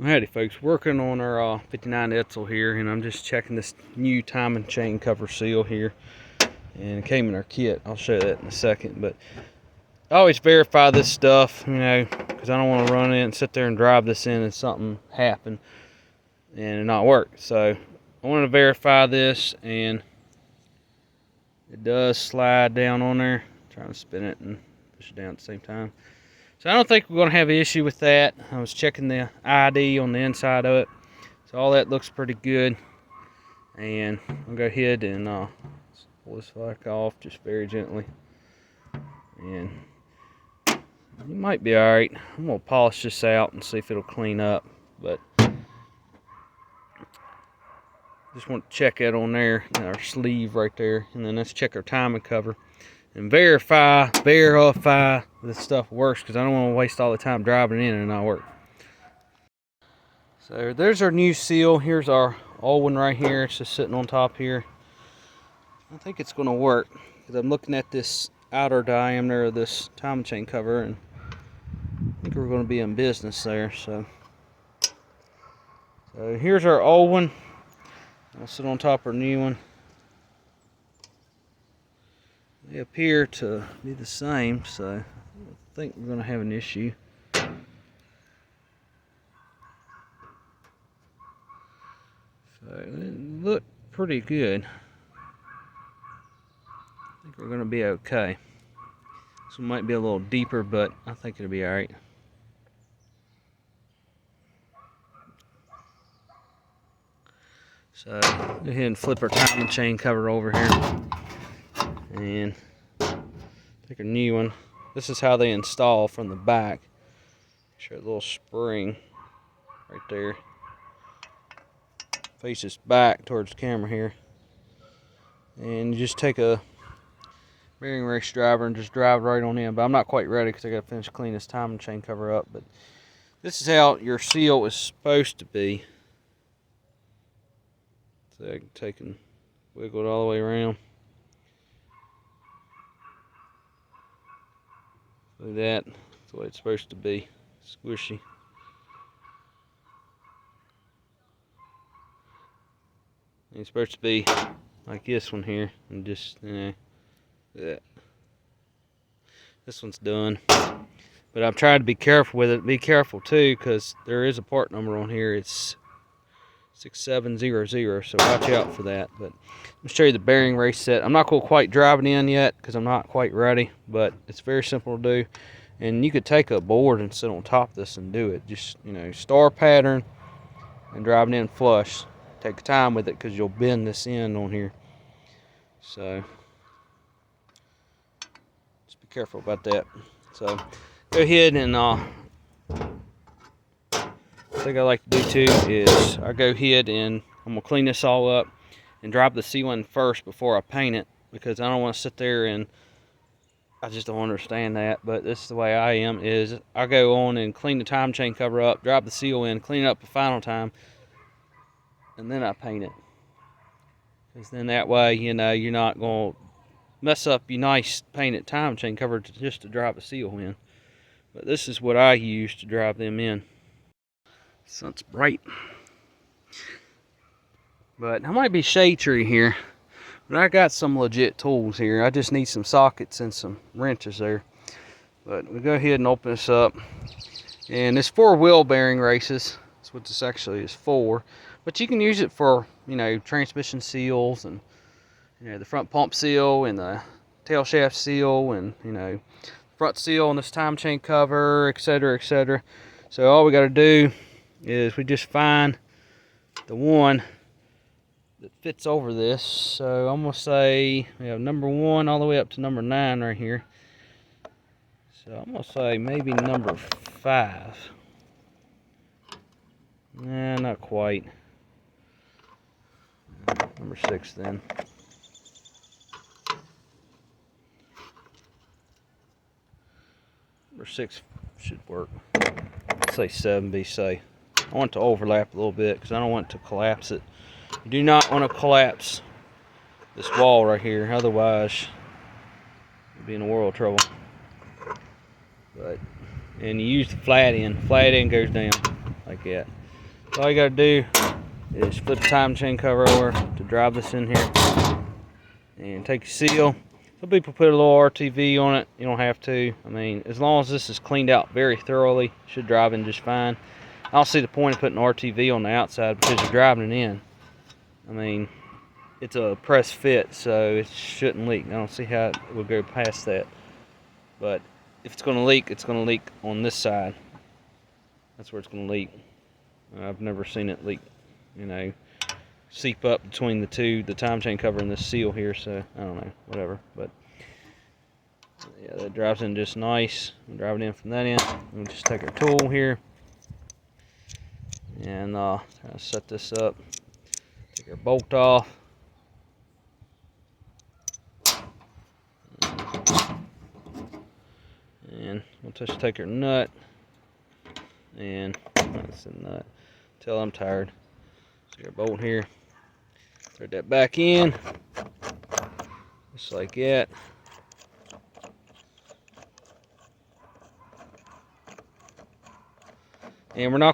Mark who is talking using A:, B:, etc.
A: Howdy folks, working on our 59 Edsel here, and I'm just checking this new timing chain cover seal here, and it came in our kit. I'll show you that in a second, but I always verify this stuff, because I don't want to run in and sit there and drive this in and something happen and it not work. So I want to verify this, and it does slide down on there. I'm trying to spin it and push it down at the same time. So I don't think we're going to have an issue with that. I was checking the ID on the inside of it. So all that looks pretty good. And I'll go ahead and pull this back off just very gently. And it might be alright. I'm going to polish this out and see if it'll clean up. But just want to check that on there, our sleeve right there. And then let's check our timing cover and verify this stuff works, because I don't want to waste all the time driving in and not work. So there's our new seal. Here's our old one right here. It's just sitting on top here. I think it's going to work, because I'm looking at this outer diameter of this timing chain cover, and I think we're going to be in business there. So here's our old one. I'll sit on top of our new one. They appear to be the same, so I think we're going to have an issue. So it looked pretty good. I think we're going to be okay. This one might be a little deeper, but I think it'll be alright. So go ahead and flip our timing chain cover over here. And take a new one. This is how they install from the back. Show a little spring right there. Faces back towards the camera here. And you just take a bearing race driver and just drive right on in. But I'm not quite ready because I got to finish cleaning this timing chain cover up. But this is how your seal is supposed to be. So I can take and wiggle it all the way around. Look at that. That's the way it's supposed to be. Squishy. And it's supposed to be like this one here, and just that. This one's done. But I've tried to be careful with it. Be careful too, because there is a part number on here. It's 6700, so watch out for that. But let me show you the bearing race set. I'm not going to quite drive it in yet because I'm not quite ready, but it's very simple to do. And you could take a board and sit on top of this and do it. Just, star pattern and drive it in flush. Take your time with it because you'll bend this end on here. So just be careful about that. So go ahead and thing I like to do too is I go ahead and I'm going to clean this all up and drop the seal in first before I paint it, because I don't want to sit there and I just don't understand that. But this is the way I am, is I go on and clean the time chain cover up, drop the seal in, clean it up the final time, and then I paint it. Because then that way, you're not going to mess up your nice painted time chain cover just to drop a seal in. But this is what I use to drive them in. Sun's bright, but I might be shade tree here, but I got some legit tools here. I just need some sockets and some wrenches there. But we go ahead and open this up, and it's 4 wheel bearing races. That's what this actually is for. But you can use it for transmission seals, and the front pump seal and the tail shaft seal, and front seal on this time chain cover, etc., etc. So all we got to do is we just find the one that fits over this. So I'm going to say we have number 1 all the way up to number 9 right here. So I'm going to say maybe number 5. Nah, not quite. Number 6 then. Number 6 should work. Let's say 7 be safe. I want it to overlap a little bit because I don't want it to collapse it. You do not want to collapse this wall right here, otherwise you'll be in a world of trouble. And you use the flat end. Flat end goes down like that. All you gotta do is flip the timing chain cover over to drive this in here, and take your seal. Some people put a little RTV on it. You don't have to. I mean, as long as this is cleaned out very thoroughly, it should drive in just fine. I don't see the point of putting RTV on the outside because you're driving it in. I mean, it's a press fit, so it shouldn't leak. I don't see how it would go past that. But if it's going to leak on this side. That's where it's going to leak. I've never seen it leak, you know, seep up between the two, the time chain cover and this seal here, so I don't know, whatever. But yeah, that drives in just nice. We'll drive it in from that end. We'll just take our tool here and kind of set this up. Take our bolt off. And we'll just take our nut, and that's the nut. Till I'm tired. So our bolt here. Thread that back in, just like that. And we're not